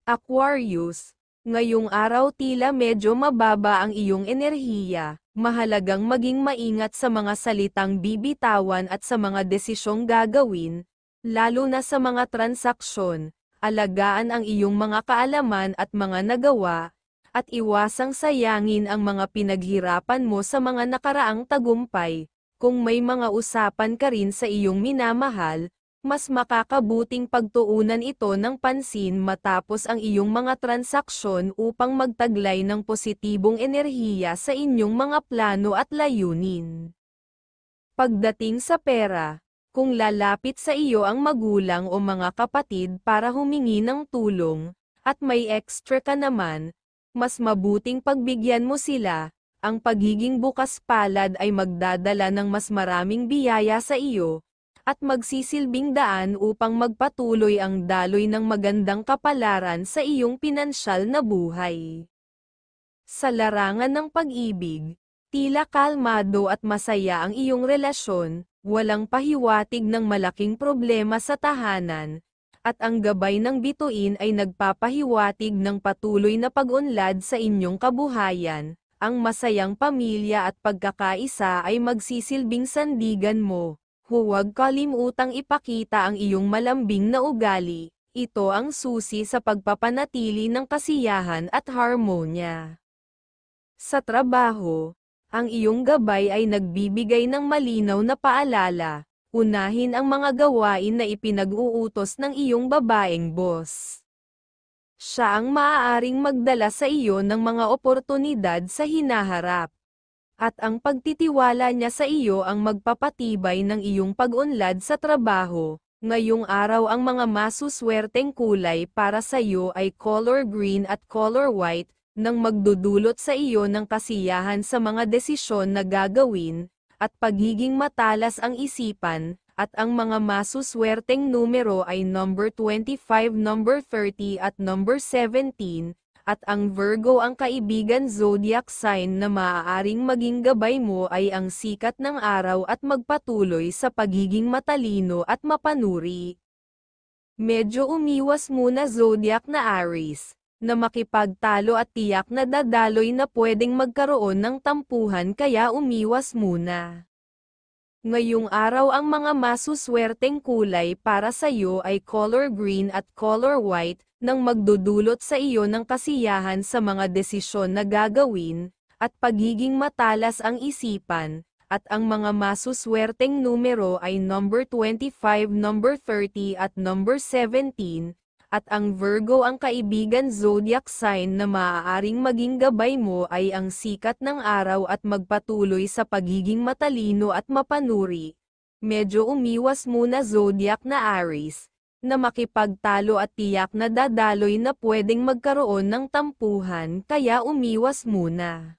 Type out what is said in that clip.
Aquarius, ngayong araw tila medyo mababa ang iyong enerhiya, mahalagang maging maingat sa mga salitang bibitawan at sa mga desisyong gagawin, lalo na sa mga transaksyon, alagaan ang iyong mga kaalaman at mga nagawa, at iwasang sayangin ang mga pinaghirapan mo sa mga nakaraang tagumpay. Kung may mga usapan ka rin sa iyong minamahal, mas makakabuting pagtuunan ito ng pansin matapos ang iyong mga transaksyon upang magtaglay ng positibong enerhiya sa inyong mga plano at layunin. Pagdating sa pera, kung lalapit sa iyo ang magulang o mga kapatid para humingi ng tulong, at may extra ka naman, mas mabuting pagbigyan mo sila. Ang pagiging bukas palad ay magdadala ng mas maraming biyaya sa iyo, at magsisilbing daan upang magpatuloy ang daloy ng magandang kapalaran sa iyong pinansyal na buhay. Sa larangan ng pag-ibig, tila kalmado at masaya ang iyong relasyon, walang pahiwatig ng malaking problema sa tahanan, at ang gabay ng bituin ay nagpapahiwatig ng patuloy na pag-unlad sa inyong kabuhayan. Ang masayang pamilya at pagkakaisa ay magsisilbing sandigan mo. Huwag kalimutang ipakita ang iyong malambing na ugali. Ito ang susi sa pagpapanatili ng kasiyahan at harmonya. Sa trabaho, ang iyong gabay ay nagbibigay ng malinaw na paalala. Unahin ang mga gawain na ipinag-uutos ng iyong babaeng boss. Siya ang maaaring magdala sa iyo ng mga oportunidad sa hinaharap. At ang pagtitiwala niya sa iyo ang magpapatibay ng iyong pag-unlad sa trabaho. Ngayong araw ang mga masuswerteng kulay para sa iyo ay color green at color white, nang magdudulot sa iyo ng kasiyahan sa mga desisyon na gagawin, at pagiging matalas ang isipan. At ang mga masuswerteng numero ay number 25, number 30 at number 17, at ang Virgo ang kaibigan zodiac sign na maaaring maging gabay mo ay ang sikat ng araw at magpatuloy sa pagiging matalino at mapanuri. Medyo umiwas muna zodiac na Aries, na makipagtalo at tiyak na dadaloy na pwedeng magkaroon ng tampuhan kaya umiwas muna. Ngayong araw ang mga masuswerteng kulay para sa iyo ay color green at color white, nang magdudulot sa iyo ng kasiyahan sa mga desisyon na gagawin, at pagiging matalas ang isipan, at ang mga masuswerteng numero ay number 25, number 30 at number 17, at ang Virgo ang kaibigan zodiac sign na maaaring maging gabay mo ay ang sikat ng araw at magpatuloy sa pagiging matalino at mapanuri. Medyo umiwas muna zodiac na Aries, na makipagtalo at tiyak na dadaloy na pwedeng magkaroon ng tampuhan kaya umiwas muna.